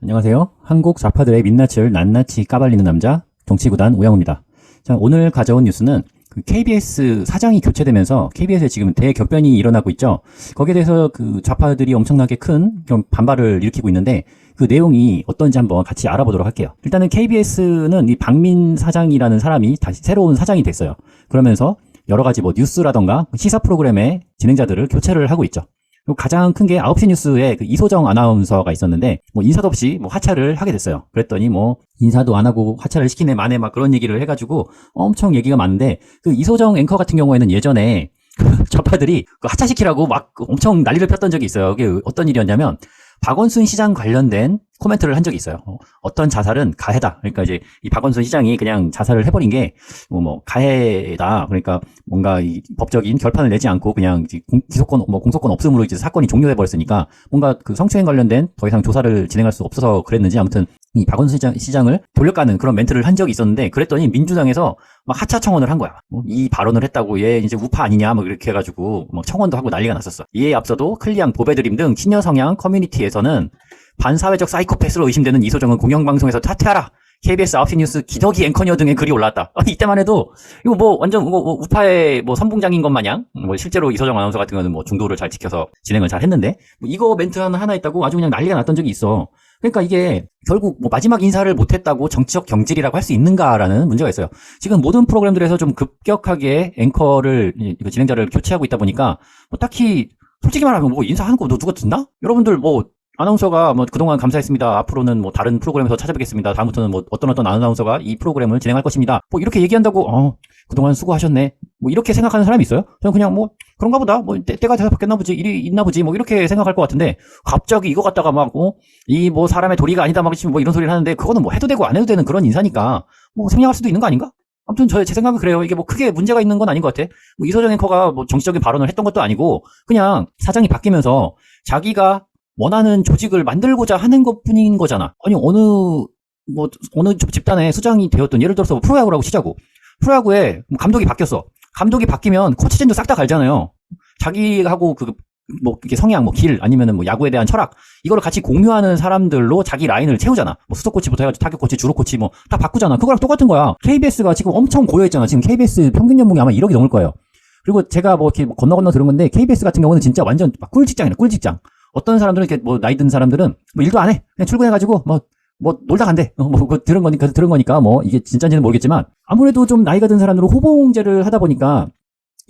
안녕하세요. 한국 좌파들의 민낯을 낱낱이 까발리는 남자 정치구단 오영우입니다. 자, 오늘 가져온 뉴스는 그 KBS 사장이 교체되면서 KBS에 지금 대격변이 일어나고 있죠. 거기에 대해서 그 좌파들이 엄청나게 큰 그런 반발을 일으키고 있는데 그 내용이 어떤지 한번 같이 알아보도록 할게요. 일단은 KBS는 이 박민 사장이라는 사람이 다시 새로운 사장이 됐어요. 그러면서 여러 가지 뭐 뉴스라던가 시사 프로그램의 진행자들을 교체를 하고 있죠. 그리고 가장 큰 게 9시 뉴스에 그 이소정 아나운서가 있었는데 뭐 인사도 없이 뭐 하차를 하게 됐어요. 그랬더니 뭐 인사도 안 하고 하차를 시키네 마네 막 그런 얘기를 해가지고 엄청 얘기가 많은데 그 이소정 앵커 같은 경우에는 예전에 좌파들이 그 하차시키라고 막 엄청 난리를 폈던 적이 있어요. 그게 어떤 일이었냐면 박원순 시장 관련된 코멘트를 한 적이 있어요. 어떤 자살은 가해다. 그러니까 이제 이 박원순 시장이 그냥 자살을 해버린 게 뭐 가해다. 그러니까 뭔가 이 법적인 결판을 내지 않고 그냥 기소권 뭐 공소권 없음으로 이제 사건이 종료돼 버렸으니까 뭔가 그 성추행 관련된 더 이상 조사를 진행할 수 없어서 그랬는지 아무튼 이 박원순 시장을 돌려가는 그런 멘트를 한 적이 있었는데 그랬더니 민주당에서 막 하차 청원을 한 거야. 이 발언을 했다고 얘 이제 우파 아니냐 막 이렇게 해가지고 막 청원도 하고 난리가 났었어. 이에 앞서도 클리앙, 보배드림 등 친여 성향 커뮤니티에서는 반사회적 사이코패스로 의심되는 이소정은 공영방송에서 사퇴하라. KBS 9시 뉴스 기덕이 앵커니어 등의 글이 올라왔다. 이때만 해도 이거 뭐 완전 뭐 우파의 뭐 선봉장인 것 마냥 뭐 실제로 이소정 아나운서 같은 경우는 뭐 중도를 잘 지켜서 진행을 잘 했는데 뭐 이거 멘트 하나 있다고 아주 그냥 난리가 났던 적이 있어. 그러니까 이게 결국 뭐 마지막 인사를 못했다고 정치적 경질이라고 할 수 있는가라는 문제가 있어요. 지금 모든 프로그램들에서 좀 급격하게 앵커를 진행자를 교체하고 있다 보니까 뭐 딱히 솔직히 말하면 뭐 인사하는 거 누가 듣나? 여러분들 뭐 아나운서가 뭐 그동안 감사했습니다. 앞으로는 뭐 다른 프로그램에서 찾아뵙겠습니다. 다음부터는 뭐 어떤 아나운서가 이 프로그램을 진행할 것입니다. 뭐 이렇게 얘기한다고 그동안 수고하셨네. 뭐 이렇게 생각하는 사람이 있어요? 저는 그냥 뭐 그런가 보다. 뭐 때가 돼서 바뀌었나 보지. 일이 있나 보지. 뭐 이렇게 생각할 것 같은데 갑자기 이거 갖다가 막 이 뭐 사람의 도리가 아니다 막 뭐 이런 소리를 하는데 그거는 뭐 해도 되고 안 해도 되는 그런 인사니까 뭐 생략할 수도 있는 거 아닌가? 아무튼 제 생각은 그래요. 이게 뭐 크게 문제가 있는 건 아닌 것 같아. 뭐 이소정 앵커가 뭐 정치적인 발언을 했던 것도 아니고 그냥 사장이 바뀌면서 자기가 원하는 조직을 만들고자 하는 것 뿐인 거잖아. 아니, 어느 집단의 수장이 되었던, 예를 들어서 프로야구라고 치자고. 프로야구에 감독이 바뀌었어. 감독이 바뀌면 코치진도 싹 다 갈잖아요. 자기하고 이게 성향, 길, 아니면은 야구에 대한 철학, 이거를 같이 공유하는 사람들로 자기 라인을 채우잖아. 수석 코치부터 해가지고 타격 코치, 주로 코치 다 바꾸잖아. 그거랑 똑같은 거야. KBS가 지금 엄청 고여있잖아. 지금 KBS 평균 연봉이 아마 1억이 넘을 거예요. 그리고 제가 이렇게 건너 들은 건데, KBS 같은 경우는 진짜 완전 꿀 직장이네, 꿀 직장. 어떤 사람들은 이렇게 나이 든 사람들은 일도 안 해. 그냥 출근해가지고 놀다 간대. 들은 거니까 이게 진짜인지는 모르겠지만 아무래도 좀 나이가 든 사람들은 호봉제를 하다 보니까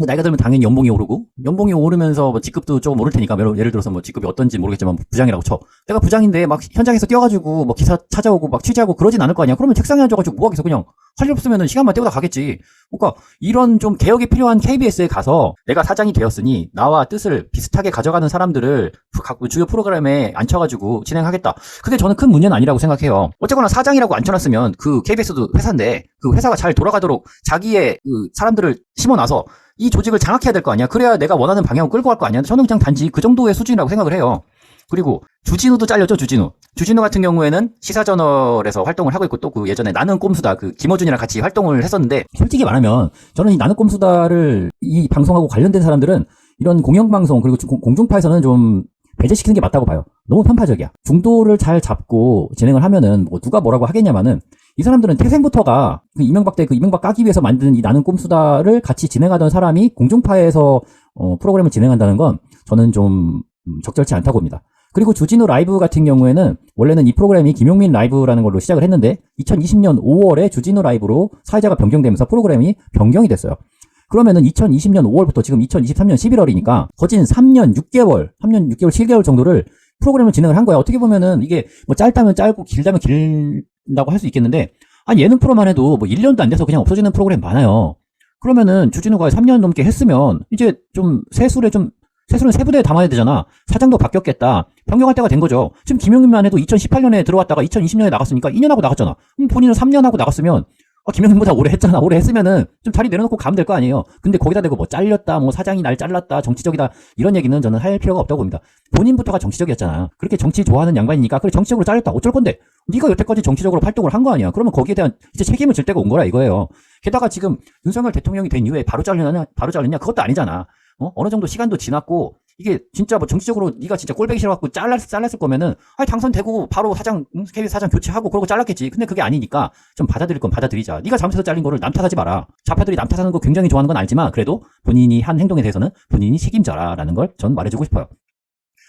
나이가 들면 당연히 연봉이 오르고 연봉이 오르면서 직급도 조금 오를 테니까 예를 들어서 직급이 어떤지 모르겠지만 부장이라고 쳐. 내가 부장인데 막 현장에서 뛰어가지고 기사 찾아오고 막 취재하고 그러진 않을 거 아니야. 그러면 책상에 앉아가지고 뭐하겠어. 그냥 할 일 없으면 시간만 때우다 가겠지. 그러니까 이런 좀 개혁이 필요한 KBS에 가서 내가 사장이 되었으니 나와 뜻을 비슷하게 가져가는 사람들을 주요 프로그램에 앉혀가지고 진행하겠다. 그게 저는 큰 문제는 아니라고 생각해요. 어쨌거나 사장이라고 앉혀놨으면 그 KBS도 회사인데 그 회사가 잘 돌아가도록 자기의 그 사람들을 심어놔서 이 조직을 장악해야 될 거 아니야. 그래야 내가 원하는 방향을 끌고 갈 거 아니야. 저는 그냥 단지 그 정도의 수준이라고 생각을 해요. 그리고 주진우도 잘렸죠. 주진우 같은 경우에는 시사저널에서 활동을 하고 있고 또 그 예전에 나는 꼼수다 김어준이랑 같이 활동을 했었는데 솔직히 말하면 저는 이 나는 꼼수다를 이 방송하고 관련된 사람들은 이런 공영방송 그리고 공중파에서는 좀 배제시키는 게 맞다고 봐요. 너무 편파적이야. 중도를 잘 잡고 진행을 하면은 누가 뭐라고 하겠냐마는 이 사람들은 태생부터가 이명박 까기 위해서 만든 이 나는 꼼수다를 같이 진행하던 사람이 공중파에서 프로그램을 진행한다는 건 저는 좀 적절치 않다고 봅니다. 그리고 주진우 라이브 같은 경우에는 원래는 이 프로그램이 김용민 라이브라는 걸로 시작을 했는데 2020년 5월에 주진우 라이브로 사회자가 변경되면서 프로그램이 변경이 됐어요. 그러면은 2020년 5월부터 지금 2023년 11월이니까 거진 3년 6개월, 7개월 정도를 프로그램을 진행을 한 거야. 어떻게 보면은 이게 짧다면 짧고 길다면 길다고 할 수 있겠는데 예능 프로만 해도 1년도 안 돼서 그냥 없어지는 프로그램 많아요. 그러면은 주진우가 3년 넘게 했으면 이제 좀 세술은 세부대에 담아야 되잖아. 사장도 바뀌었겠다. 변경할 때가 된 거죠. 지금 김용민만 해도 2018년에 들어왔다가 2020년에 나갔으니까 2년 하고 나갔잖아. 본인은 3년 하고 나갔으면 김용민보다 오래 했잖아. 오래 했으면은 좀 자리 내려놓고 가면 될 거 아니에요. 근데 거기다 대고 잘렸다, 사장이 날 잘랐다, 정치적이다 이런 얘기는 저는 할 필요가 없다고 봅니다. 본인부터가 정치적이었잖아. 그렇게 정치 좋아하는 양반이니까 그래 정치적으로 잘렸다. 어쩔 건데? 네가 여태까지 정치적으로 활동을 한 거 아니야. 그러면 거기에 대한 이제 책임을 질 때가 온 거라 이거예요. 게다가 지금 윤석열 대통령이 된 이후에 바로 잘렸냐? 그것도 아니잖아. 어느 정도 시간도 지났고 이게 진짜 뭐 정치적으로 네가 진짜 꼴배기 싫어갖고 잘랐을 거면은 당선되고 바로 사장 KBS 사장 교체하고 그러고 잘랐겠지. 근데 그게 아니니까 좀 받아들일 건 받아들이자. 네가 잘못해서 잘린 거를 남 탓하지 마라. 좌파들이 남 탓하는 거 굉장히 좋아하는 건 알지만 그래도 본인이 한 행동에 대해서는 본인이 책임져라라는 걸 전 말해주고 싶어요.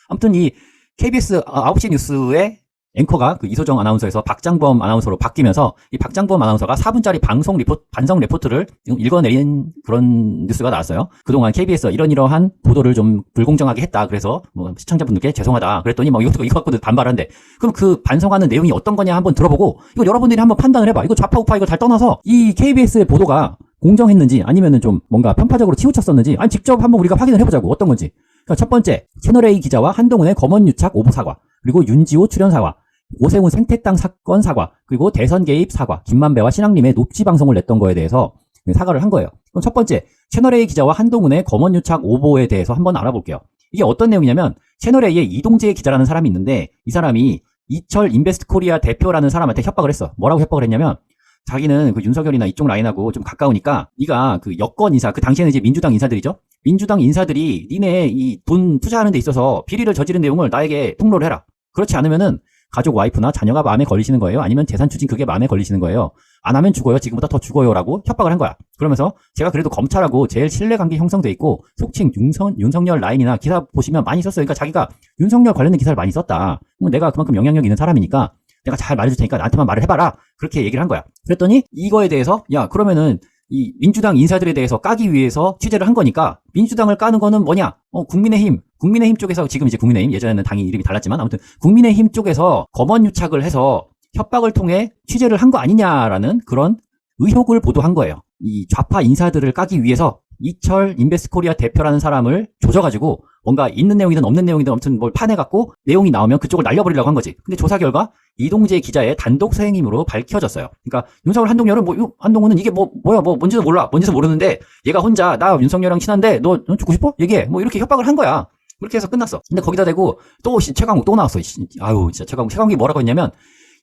아무튼 이 KBS 9시 뉴스의 앵커가 그 이소정 아나운서에서 박장범 아나운서로 바뀌면서 이 박장범 아나운서가 4분짜리 반성 레포트를 읽어내린 그런 뉴스가 나왔어요. 그동안 KBS 이러한 보도를 좀 불공정하게 했다. 그래서 뭐 시청자분들께 죄송하다. 그랬더니 뭐 이거 갖고도 반발한대. 그럼 그 반성하는 내용이 어떤 거냐 한번 들어보고 이거 여러분들이 한번 판단을 해봐. 이거 좌파 우파 이거 다 떠나서 이 KBS의 보도가 공정했는지 아니면은 좀 뭔가 편파적으로 치우쳤었는지 아니 직접 한번 우리가 확인을 해보자고 어떤 건지. 그러니까 첫 번째 채널A 기자와 한동훈의 검언유착 오보 사과 그리고 윤지호 출연 사과 오세훈 생태땅 사건 사과 그리고 대선 개입 사과 김만배와 신앙림의 녹취 방송을 냈던 거에 대해서 사과를 한 거예요. 그럼 첫 번째 채널A 기자와 한동훈의 검언유착 오보에 대해서 한번 알아볼게요. 이게 어떤 내용이냐면 채널A의 이동재 기자라는 사람이 있는데 이 사람이 이철 인베스트 코리아 대표라는 사람한테 협박을 했어. 뭐라고 협박을 했냐면 자기는 그 윤석열이나 이쪽 라인하고 좀 가까우니까 네가 그 여권 인사 그 당시에는 이제 민주당 인사들이죠. 민주당 인사들이 니네 이 돈 투자하는 데 있어서 비리를 저지른 내용을 나에게 폭로를 해라. 그렇지 않으면은 가족 와이프나 자녀가 마음에 걸리시는 거예요. 아니면 재산 추진 그게 마음에 걸리시는 거예요. 안 하면 죽어요. 지금보다 더 죽어요라고 협박을 한 거야. 그러면서 제가 그래도 검찰하고 제일 신뢰관계 형성돼 있고 속칭 윤석열 라인이나 기사 보시면 많이 썼어요. 그러니까 자기가 윤석열 관련된 기사를 많이 썼다. 그럼 내가 그만큼 영향력 있는 사람이니까 내가 잘 말해줄 테니까 나한테만 말을 해봐라. 그렇게 얘기를 한 거야. 그랬더니 이거에 대해서 야 그러면은 이 민주당 인사들에 대해서 까기 위해서 취재를 한 거니까 민주당을 까는 거는 뭐냐? 국민의힘 쪽에서 지금 이제 국민의힘 예전에는 당이 이름이 달랐지만 아무튼 국민의힘 쪽에서 검언유착을 해서 협박을 통해 취재를 한 거 아니냐라는 그런 의혹을 보도한 거예요. 이 좌파 인사들을 까기 위해서 이철 인베스코리아 대표라는 사람을 조져가지고 뭔가 있는 내용이든 없는 내용이든 아무튼 뭘 파내갖고 내용이 나오면 그쪽을 날려버리려고 한 거지. 근데 조사 결과 이동재 기자의 단독 서행임으로 밝혀졌어요. 그러니까 윤석열 한동열은 한동훈은 이게 뭔지도 몰라. 뭔지도 모르는데 얘가 혼자 나 윤석열이랑 친한데 너 죽고 싶어? 얘기해. 뭐 이렇게 협박을 한 거야. 그렇게 해서 끝났어. 근데 거기다 대고 또 최강욱 또 나왔어. 아유 진짜 최강욱이 뭐라고 했냐면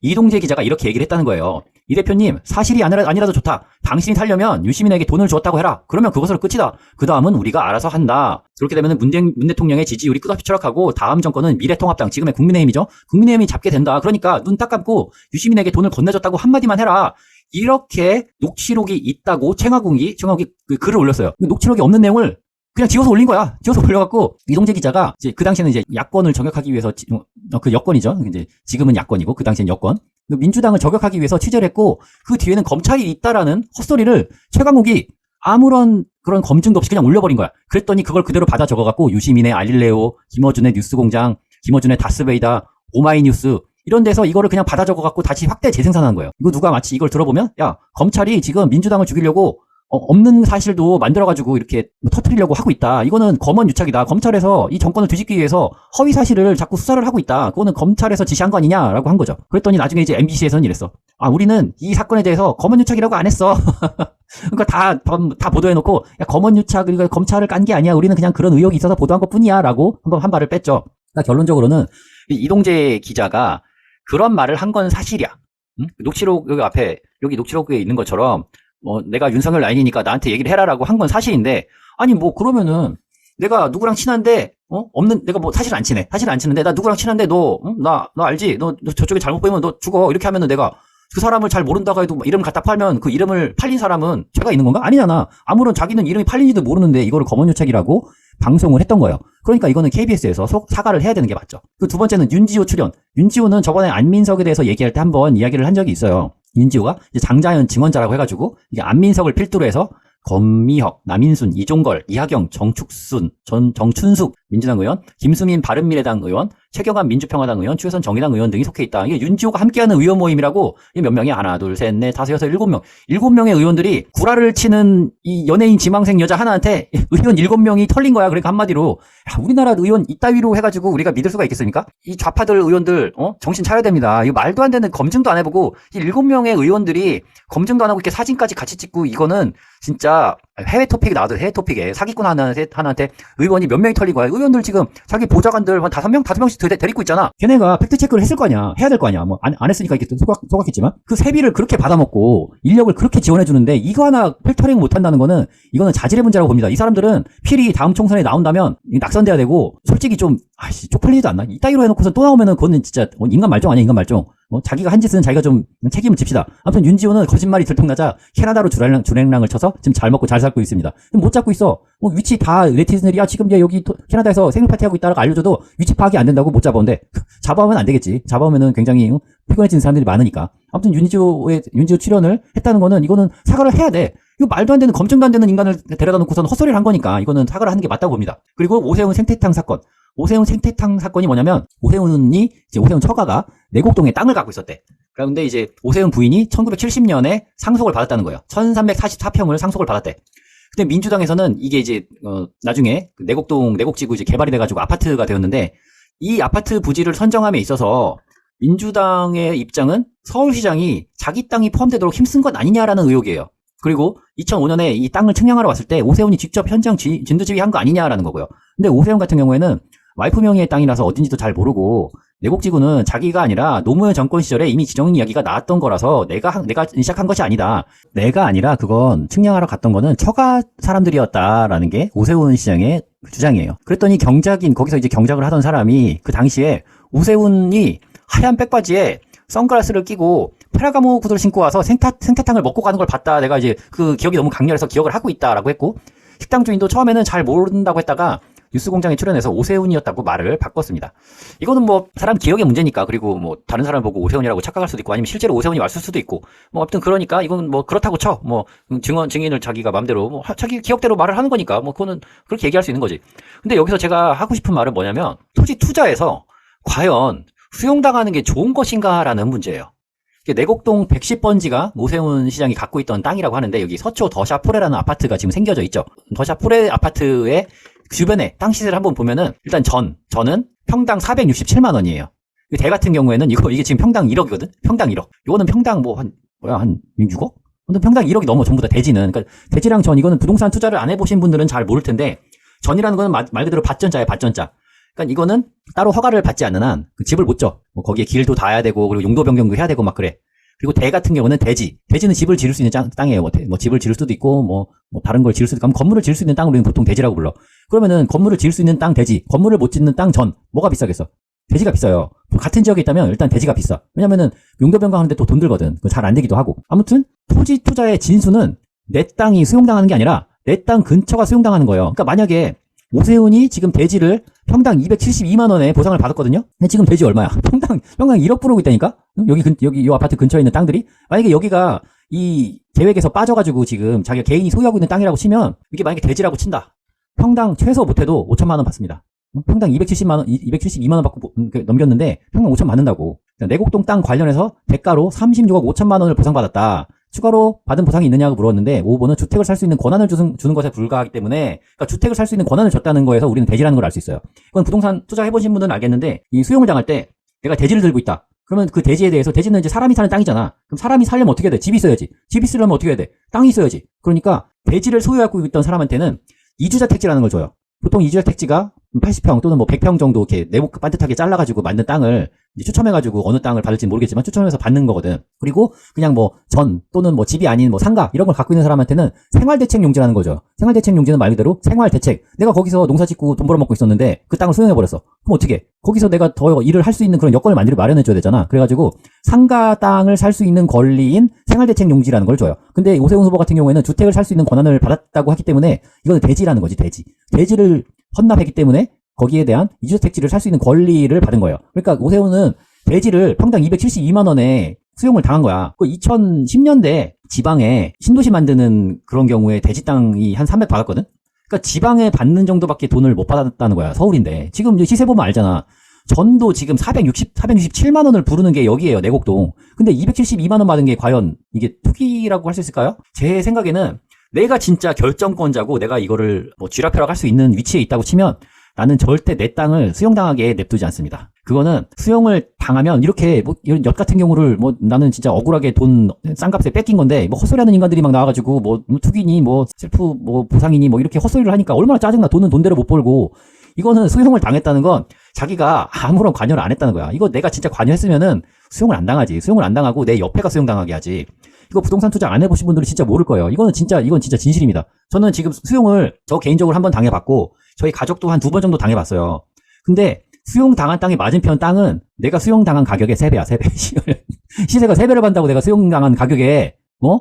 이동재 기자가 이렇게 얘기를 했다는 거예요. 이 대표님 사실이 아니라도 좋다. 당신이 살려면 유시민에게 돈을 주었다고 해라. 그러면 그것으로 끝이다. 그 다음은 우리가 알아서 한다. 그렇게 되면 문 대통령의 지지율이 끝없이 추락하고 다음 정권은 미래통합당 지금의 국민의힘이죠. 국민의힘이 잡게 된다. 그러니까 눈 딱 감고 유시민에게 돈을 건네줬다고 한마디만 해라. 이렇게 녹취록이 있다고 최강욱이 그 글을 올렸어요. 녹취록이 없는 내용을 그냥 지워서 올린 거야. 지워서 올려갖고 이동재 기자가 이제 그 당시에는 이제 야권을 저격하기 위해서 그 여권이죠. 이제 지금은 야권이고 그 당시엔 여권. 민주당을 저격하기 위해서 취재를 했고 그 뒤에는 검찰이 있다라는 헛소리를 최강욱이 아무런 그런 검증도 없이 그냥 올려버린 거야. 그랬더니 그걸 그대로 받아 적어갖고 유시민의 알릴레오, 김어준의 뉴스공장, 김어준의 다스베이다, 오마이뉴스 이런 데서 이거를 그냥 받아 적어갖고 다시 확대 재생산한 거예요. 이거 누가 마치 이걸 들어보면 야 검찰이 지금 민주당을 죽이려고 없는 사실도 만들어가지고 이렇게 터뜨리려고 하고 있다. 이거는 검언유착이다. 검찰에서 이 정권을 뒤집기 위해서 허위 사실을 자꾸 수사를 하고 있다. 그거는 검찰에서 지시한 거 아니냐라고 한 거죠. 그랬더니 나중에 이제 MBC에서는 이랬어. 우리는 이 사건에 대해서 검언유착이라고 안 했어. 그러니까 다 보도해놓고 야 검언유착 그러니까 검찰을 깐 게 아니야. 우리는 그냥 그런 의혹이 있어서 보도한 것뿐이야라고 한 발을 뺐죠. 그러니까 결론적으로는 이동재 기자가 그런 말을 한 건 사실이야. 응? 녹취록 여기 앞에 여기 녹취록에 있는 것처럼 내가 윤석열 라인이니까 나한테 얘기를 해라라고 한 건 사실인데, 아니, 그러면은, 내가 누구랑 친한데, 내가 사실 안 친해. 사실 안 친한데, 나 누구랑 친한데, 너 알지? 너 저쪽에 잘못 보이면 너 죽어. 이렇게 하면은 내가 그 사람을 잘 모른다고 해도 이름 갖다 팔면 그 이름을 팔린 사람은 죄가 있는 건가? 아니잖아. 아무런 자기는 이름이 팔린지도 모르는데 이거를 검언유착이라고 방송을 했던 거예요. 그러니까 이거는 KBS에서 사과를 해야 되는 게 맞죠. 그 두 번째는 윤지호 출연. 윤지호는 저번에 안민석에 대해서 얘기할 때 한번 이야기를 한 적이 있어요. 윤지호가 이제 장자연 증언자라고 해가지고 이게 안민석을 필두로 해서 권미혁, 남인순, 이종걸, 이하경, 정춘숙 민주당 의원, 김수민 바른미래당 의원, 최경환 민주평화당 의원, 추혜선 정의당 의원 등이 속해 있다. 이게 윤지호가 함께하는 의원 모임이라고 이게 몇 명이 하나, 둘, 셋, 넷, 다섯, 여섯, 일곱 명. 7명의 의원들이 구라를 치는 이 연예인 지망생 여자 하나한테 의원 7명이 털린 거야. 그러니까 한마디로 우리나라 의원 이따위로 해가지고 우리가 믿을 수가 있겠습니까? 이 좌파들 의원들 정신 차려야 됩니다. 이거 말도 안 되는 검증도 안 해보고 이 7명의 의원들이 검증도 안 하고 이렇게 사진까지 같이 찍고 이거는 진짜 해외 토픽이 나와도 해외 토픽에 사기꾼 하나한테 의원이 몇 명이 털린 거야. 의원들 지금 자기 보좌관들 한 5명, 5명씩 데리고 있잖아. 걔네가 팩트체크를 했을 거 아니야. 해야 될 거 아니야. 뭐 안 했으니까 이렇게 속았겠지만 그 세비를 그렇게 받아먹고 인력을 그렇게 지원해주는데 이거 하나 필터링 못한다는 거는 이거는 자질의 문제라고 봅니다. 이 사람들은 필히 다음 총선에 나온다면 낙선돼야 되고 솔직히 좀 쪽팔리지도 않나? 이따위로 해놓고서 또 나오면은 그거는 진짜 인간 말종 아니야, 인간 말종. 자기가 한 짓은 자기가 좀 책임을 집시다. 아무튼 윤지호는 거짓말이 들통나자 캐나다로 주랭랑을 쳐서 지금 잘 먹고 잘 살고 있습니다. 못 잡고 있어. 위치 다 네티즌들이 지금 여기 캐나다에서 생일 파티하고 있다라고 알려줘도 위치 파악이 안 된다고 못 잡아오는데 잡아오면 안 되겠지. 잡아오면은 굉장히 피곤해지는 사람들이 많으니까. 아무튼 윤지호 출연을 했다는 거는 이거는 사과를 해야 돼. 이거 말도 안 되는 검증도 안 되는 인간을 데려다 놓고서는 헛소리를 한 거니까 이거는 사과를 하는 게 맞다고 봅니다. 그리고 오세훈 생태탕 사건. 오세훈 생태탕 사건이 뭐냐면 오세훈 처가가 내곡동에 땅을 갖고 있었대. 그런데 이제 오세훈 부인이 1970년에 상속을 받았다는 거예요. 1344평을 상속을 받았대. 근데 민주당에서는 이게 이제 나중에 내곡지구 이제 개발이 돼가지고 아파트가 되었는데 이 아파트 부지를 선정함에 있어서 민주당의 입장은 서울시장이 자기 땅이 포함되도록 힘쓴 것 아니냐라는 의혹이에요. 그리고 2005년에 이 땅을 측량하러 왔을 때 오세훈이 직접 현장 진두지휘 한 거 아니냐라는 거고요. 근데 오세훈 같은 경우에는 와이프 명의의 땅이라서 어딘지도 잘 모르고 내곡지구는 자기가 아니라 노무현 정권 시절에 이미 지정 이야기가 나왔던 거라서 내가 시작한 것이 아니다. 내가 아니라 그건 측량하러 갔던 거는 처가 사람들이었다라는 게 오세훈 시장의 주장이에요. 그랬더니 거기서 이제 경작을 하던 사람이 그 당시에 오세훈이 하얀 백바지에 선글라스를 끼고 페라가모 구두를 신고 와서 생태탕을 먹고 가는 걸 봤다. 내가 이제 그 기억이 너무 강렬해서 기억을 하고 있다라고 했고 식당 주인도 처음에는 잘 모른다고 했다가 뉴스공장에 출연해서 오세훈이었다고 말을 바꿨습니다. 이거는 뭐 사람 기억의 문제니까 그리고 뭐 다른 사람을 보고 오세훈이라고 착각할 수도 있고 아니면 실제로 오세훈이 왔을 수도 있고 뭐 아무튼 그러니까 이건 뭐 그렇다고 쳐. 뭐 증인을 자기가 마음대로 뭐 자기 기억대로 말을 하는 거니까 뭐 그거는 그렇게 얘기할 수 있는 거지. 근데 여기서 제가 하고 싶은 말은 뭐냐면 토지 투자에서 과연 수용당하는 게 좋은 것인가라는 문제예요. 내곡동 110번지가 오세훈 시장이 갖고 있던 땅이라고 하는데 여기 서초 더샤포레라는 아파트가 지금 생겨져 있죠. 더샤포레 아파트의 주변에 땅 시세를 한번 보면은 일단 저는 평당 467만 원이에요. 대 같은 경우에는 이게 지금 평당 1억이거든. 평당 1억. 이거는 평당 한 6억? 근데 평당 1억이 넘어 전부 다 대지는. 그러니까 대지랑 전 이거는 부동산 투자를 안 해보신 분들은 잘 모를 텐데 전이라는 거는 말 그대로 밭전자예요. 밭전자. 그러니까 이거는 따로 허가를 받지 않는 한 그 집을 못 져. 뭐 거기에 길도 닿아야 되고 그리고 용도 변경도 해야 되고 막 그래. 그리고 대 같은 경우는 대지는 집을 지을 수 있는 땅이에요. 뭐 집을 지을 수도 있고 뭐 다른 걸 지을 수도 있고 건물을 지을 수 있는 땅을 우리는 보통 대지라고 불러. 그러면은 건물을 지을 수 있는 땅 대지, 건물을 못 짓는 땅 전 뭐가 비싸겠어? 대지가 비싸요. 같은 지역에 있다면 일단 대지가 비싸. 왜냐면은 용도 변경하는데 또 돈 들거든. 잘 안 되기도 하고. 아무튼 토지 투자의 진수는 내 땅이 수용당하는 게 아니라 내 땅 근처가 수용당하는 거예요. 그러니까 만약에 오세훈이 지금 대지를 평당 272만 원에 보상을 받았거든요. 근데 지금 대지 얼마야? 평당 1억 부르고 있다니까? 여기 이 아파트 근처에 있는 땅들이? 만약에 여기가 이 계획에서 빠져가지고 지금 자기가 개인이 소유하고 있는 땅이라고 치면 이게 만약에 대지라고 친다. 평당 최소 못해도 5천만 원 받습니다. 평당 272만 원 받고 넘겼는데 평당 5천 받는다고. 내곡동 땅 관련해서 대가로 36억 5천만 원을 보상받았다. 추가로 받은 보상이 있느냐고 물었는데 5번은 주택을 살 수 있는 권한을 주는 것에 불과하기 때문에 그러니까 주택을 살 수 있는 권한을 줬다는 거에서 우리는 대지라는 걸 알 수 있어요. 이건 부동산 투자해보신 분들은 알겠는데 이 수용을 당할 때 내가 대지를 들고 있다. 그러면 그 대지에 대해서 대지는 이제 사람이 사는 땅이잖아. 그럼 사람이 살려면 어떻게 해야 돼? 집이 있어야지. 집이 있으려면 어떻게 해야 돼? 땅이 있어야지. 그러니까 대지를 소유하고 있던 사람한테는 이주자 택지라는 걸 줘요. 보통 이주자 택지가 80평 또는 뭐 100평 정도 이렇게 네모 반듯하게 잘라가지고 만든 땅을 이제 추첨해가지고 어느 땅을 받을지 모르겠지만 추첨해서 받는 거거든. 그리고 그냥 뭐 전 또는 뭐 집이 아닌 뭐 상가 이런 걸 갖고 있는 사람한테는 생활대책용지라는 거죠. 생활대책용지는 말 그대로 생활대책. 내가 거기서 농사 짓고 돈 벌어먹고 있었는데 그 땅을 수용해버렸어. 그럼 어떻게? 거기서 내가 더 일을 할 수 있는 그런 여건을 마련해줘야 되잖아. 그래가지고 상가 땅을 살 수 있는 권리인 생활대책용지라는 걸 줘요. 근데 오세훈 후보 같은 경우에는 주택을 살 수 있는 권한을 받았다고 하기 때문에 이건 대지라는 거지. 대지를 헌납했기 때문에 거기에 대한 이주택지를 살 수 있는 권리를 받은 거예요. 그러니까 오세훈은 대지를 평당 272만 원에 수용을 당한 거야. 그 2010년대 지방에 신도시 만드는 그런 경우에 대지 땅이 한 300 받았거든? 그러니까 지방에 받는 정도밖에 돈을 못 받았다는 거야. 서울인데. 지금 시세 보면 알잖아. 전도 지금 467만 원을 부르는 게 여기에요. 내곡동. 근데 272만 원 받은 게 과연 이게 투기라고 할 수 있을까요? 제 생각에는 내가 진짜 결정권자고 내가 이거를 뭐 쥐락펴락 할 수 있는 위치에 있다고 치면 나는 절대 내 땅을 수용당하게 냅두지 않습니다. 그거는 수용을 당하면 이렇게 뭐 이런 엿 같은 경우를 뭐 나는 진짜 억울하게 돈 싼 값에 뺏긴 건데 뭐 헛소리하는 인간들이 막 나와가지고 뭐 투기니 뭐 셀프 뭐 보상이니 뭐 이렇게 헛소리를 하니까 얼마나 짜증나. 돈은 돈대로 못 벌고 이거는 수용을 당했다는 건 자기가 아무런 관여를 안 했다는 거야. 이거 내가 진짜 관여했으면은 수용을 안 당하지. 수용을 안 당하고 내 옆에가 수용당하게 하지. 이거 부동산 투자 안 해보신 분들은 진짜 모를 거예요. 이건 진짜 진실입니다. 저는 지금 수용을 저 개인적으로 한번 당해봤고, 저희 가족도 한 2번 정도 당해봤어요. 근데 수용당한 땅의 맞은편 땅은 내가 수용당한 가격의 3배야, 3배. 시세가 3배를 받는다고 내가 수용당한 가격에,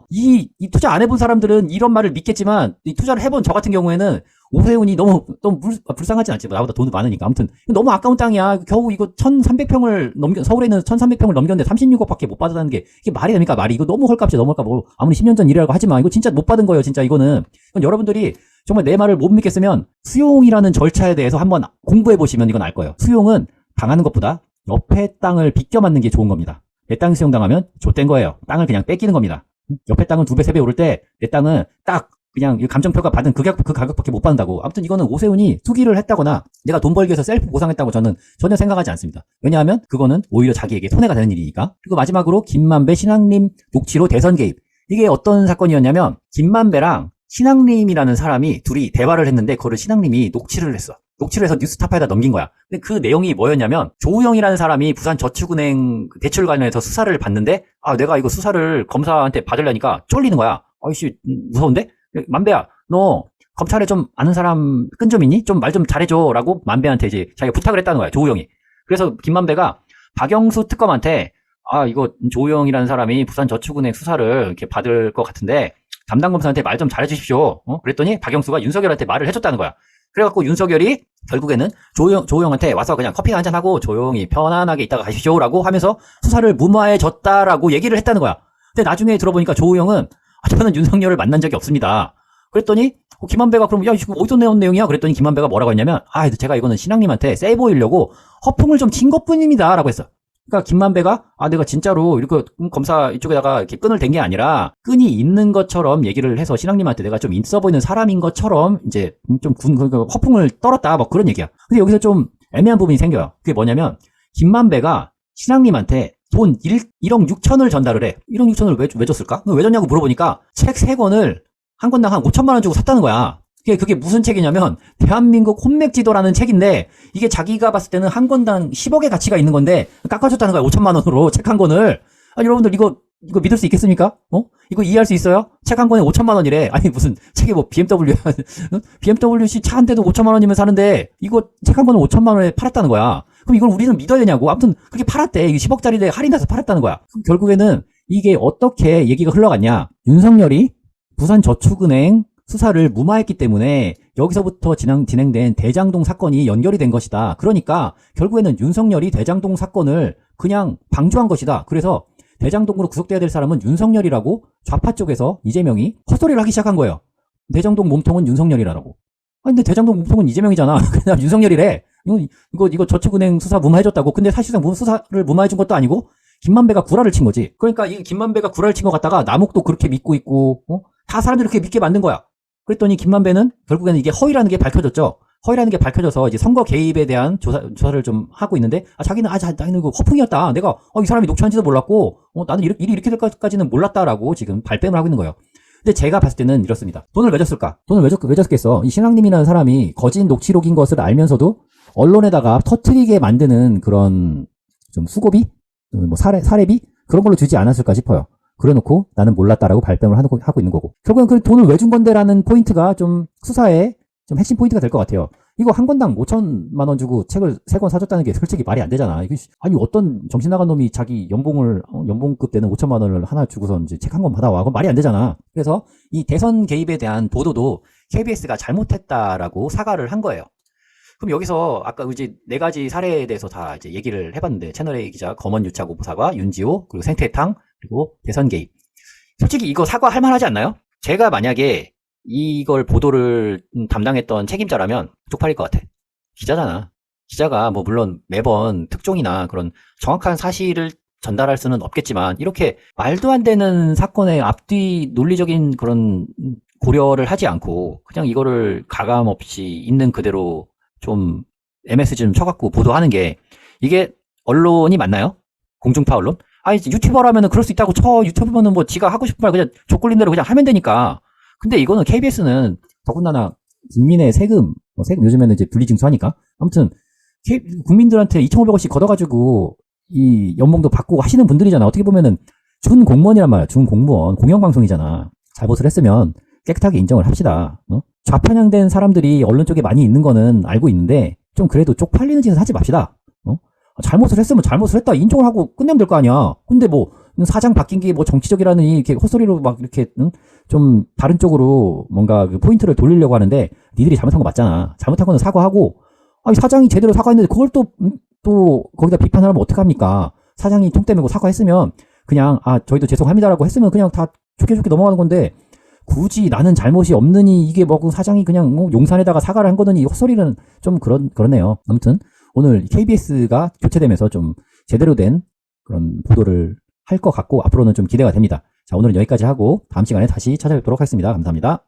이 투자 안 해본 사람들은 이런 말을 믿겠지만, 이 투자를 해본 저 같은 경우에는 오세훈이 너무 불쌍하진 않지. 나보다 돈이 많으니까. 아무튼, 너무 아까운 땅이야. 겨우 이거 1300평을 서울에 있는 1300평을 넘겼는데 36억밖에 못 받았다는 게, 이게 말이 됩니까? 말이. 이거 너무 헐값이야, 너무 헐값. 아무리 10년 전 일이라고 하지만, 이거 진짜 못 받은 거예요, 진짜 이거는. 여러분들이 정말 내 말을 못 믿겠으면, 수용이라는 절차에 대해서 한번 공부해보시면 이건 알 거예요. 수용은 당하는 것보다 옆에 땅을 비껴맞는 게 좋은 겁니다. 내 땅 수용당하면 좆된 거예요. 땅을 그냥 뺏기는 겁니다. 옆에 땅은 2배, 3배 오를 때, 내 땅은 딱, 그냥 감정평가 받은 그 가격밖에 못 받는다고. 아무튼 이거는 오세훈이 투기를 했다거나 내가 돈 벌기 위해서 셀프 보상했다고 저는 전혀 생각하지 않습니다. 왜냐하면 그거는 오히려 자기에게 손해가 되는 일이니까. 그리고 마지막으로 김만배, 신앙림 녹취로 대선 개입. 이게 어떤 사건이었냐면 김만배랑 신앙림이라는 사람이 둘이 대화를 했는데 그거를 신앙림이 녹취를 했어. 녹취를 해서 뉴스타파에다 넘긴 거야. 근데 그 내용이 뭐였냐면 조우영이라는 사람이 부산저축은행 대출 관련해서 수사를 받는데 내가 이거 수사를 검사한테 받으려니까 쫄리는 거야. 아이씨 무서운데? 만배야, 너 검찰에 좀 아는 사람 끈 좀 있니? 좀 말 좀 잘해줘. 라고 만배한테 이제 자기가 부탁을 했다는 거야, 조우영이. 그래서 김만배가 박영수 특검한테, 이거 조우영이라는 사람이 부산저축은행 수사를 이렇게 받을 것 같은데, 담당 검사한테 말 좀 잘해주십시오. 그랬더니 박영수가 윤석열한테 말을 해줬다는 거야. 그래갖고 윤석열이 결국에는 조우영한테 와서 그냥 커피 한잔하고 조용히 편안하게 있다가 가십시오. 라고 하면서 수사를 무마해줬다라고 얘기를 했다는 거야. 근데 나중에 들어보니까 조우영은 저는 윤석열을 만난 적이 없습니다. 그랬더니 김만배가 그럼 이거 어디서 내온 내용이야? 그랬더니 김만배가 뭐라고 했냐면 제가 이거는 신앙님한테 세 보이려고 허풍을 좀 친 것뿐입니다. 라고 했어. 그러니까 김만배가 내가 진짜로 이렇게 검사 이쪽에다가 이렇게 끈을 댄 게 아니라 끈이 있는 것처럼 얘기를 해서 신앙님한테 내가 좀 있어 보이는 사람인 것처럼 이제 좀 허풍을 떨었다. 뭐 그런 얘기야. 근데 여기서 좀 애매한 부분이 생겨요. 그게 뭐냐면 김만배가 신앙님한테 돈 1억 6천을 전달을 해. 1억 6천을 왜 줬을까? 왜 줬냐고 물어보니까 책 3권을 한 권당 한 5천만 원 주고 샀다는 거야. 그게 무슨 책이냐면 대한민국 혼맥지도라는 책인데 이게 자기가 봤을 때는 한 권당 10억의 가치가 있는 건데 깎아줬다는 거야. 5천만 원으로 책 한 권을. 여러분들 이거 믿을 수 있겠습니까? 이거 이해할 수 있어요? 책 한 권에 5천만 원이래. 무슨 책에 뭐 BMW BMWC 차 한 대도 5천만 원이면 사는데 이거 책 한 권은 5천만 원에 팔았다는 거야. 그럼 이걸 우리는 믿어야 되냐고. 아무튼 그렇게 팔았대. 이게 10억짜리인데 할인해서 팔았다는 거야. 그럼 결국에는 이게 어떻게 얘기가 흘러갔냐. 윤석열이 부산저축은행 수사를 무마했기 때문에 여기서부터 진행된 대장동 사건이 연결이 된 것이다. 그러니까 결국에는 윤석열이 대장동 사건을 그냥 방조한 것이다. 그래서 대장동으로 구속돼야 될 사람은 윤석열이라고 좌파 쪽에서 이재명이 헛소리를 하기 시작한 거예요. 대장동 몸통은 윤석열이라고. 근데 대장동 몸통은 이재명이잖아. 그냥 윤석열이래. 이거 저축은행 수사 무마해줬다고. 근데 사실상 수사를 무마해준 것도 아니고 김만배가 구라를 친 거지. 그러니까 이 김만배가 구라를 친 것 같다가 남욱도 그렇게 믿고 있고 다 사람들이 그렇게 믿게 만든 거야. 그랬더니 김만배는 결국에는 이게 허위라는 게 밝혀졌죠. 허위라는 게 밝혀져서 이제 선거 개입에 대한 조사를 좀 하고 있는데 자기는 나는 이거 허풍이었다. 내가 이 사람이 녹취한지도 몰랐고 나는 일이 이렇게 될 것까지는 몰랐다라고 지금 발뺌을 하고 있는 거예요. 근데 제가 봤을 때는 이렇습니다. 돈을 왜 줬을까? 돈을 왜 줬겠어? 이 신앙님이라는 사람이 거짓 녹취록인 것을 알면서도 언론에다가 터트리게 만드는 그런 좀 수고비? 뭐 사례비? 그런 걸로 주지 않았을까 싶어요. 그래놓고 나는 몰랐다라고 발뺌을 하고 있는 거고. 결국엔 그 돈을 왜 준 건데라는 포인트가 좀 수사에 좀 핵심 포인트가 될 것 같아요. 이거 한 권당 5천만 원 주고 책을 3권 사줬다는 게 솔직히 말이 안 되잖아. 어떤 정신 나간 놈이 자기 연봉급 되는 5천만 원을 하나 주고서 이제 책 한 권 받아와. 그건 말이 안 되잖아. 그래서 이 대선 개입에 대한 보도도 KBS가 잘못했다라고 사과를 한 거예요. 그럼 여기서 아까 이제 4가지 사례에 대해서 다 이제 얘기를 해봤는데 채널A 기자, 검언유착 오보사과, 윤지호, 그리고 생태탕, 그리고 대선 개입. 솔직히 이거 사과할 만하지 않나요? 제가 만약에 이걸 보도를 담당했던 책임자라면 쪽팔릴 것 같아. 기자잖아. 기자가 뭐 물론 매번 특종이나 그런 정확한 사실을 전달할 수는 없겠지만 이렇게 말도 안 되는 사건의 앞뒤 논리적인 그런 고려를 하지 않고 그냥 이거를 가감 없이 있는 그대로 좀 MSG 좀 쳐갖고 보도하는 게 이게 언론이 맞나요? 공중파 언론? 유튜버라면은 그럴 수 있다고 쳐. 유튜버는 뭐 지가 하고 싶은 말 그냥 족굴린 대로 그냥 하면 되니까. 근데 이거는 KBS는 더군다나 국민의 세금 세금 요즘에는 이제 분리징수하니까. 아무튼 국민들한테 2,500원씩 걷어가지고 이 연봉도 받고 하시는 분들이잖아. 어떻게 보면은 준 공무원이란 말이야. 준 공무원, 공영방송이잖아. 잘못을 했으면 깨끗하게 인정을 합시다. 좌편향된 사람들이 언론 쪽에 많이 있는 거는 알고 있는데 좀 그래도 쪽팔리는 짓은 하지 맙시다. 잘못을 했으면 잘못을 했다 인정을 하고 끝내면 될 거 아니야. 근데 뭐 사장 바뀐 게 뭐 정치적이라는 이렇게 헛소리로 막 이렇게 좀 다른 쪽으로 뭔가 그 포인트를 돌리려고 하는데 니들이 잘못한 거 맞잖아. 잘못한 거는 사과하고 아니 사장이 제대로 사과했는데 그걸 또 거기다 비판을 하면 어떡합니까? 사장이 통 떼매고 사과했으면 그냥 저희도 죄송합니다라고 했으면 그냥 다 좋게 좋게 넘어가는 건데 굳이 나는 잘못이 없느니 이게 뭐 사장이 그냥 뭐 용산에다가 사과를 한 거는 이 헛소리는 좀 그렇네요. 아무튼 오늘 KBS가 교체되면서 좀 제대로 된 그런 보도를 할 것 같고 앞으로는 좀 기대가 됩니다. 자, 오늘은 여기까지 하고 다음 시간에 다시 찾아뵙도록 하겠습니다. 감사합니다.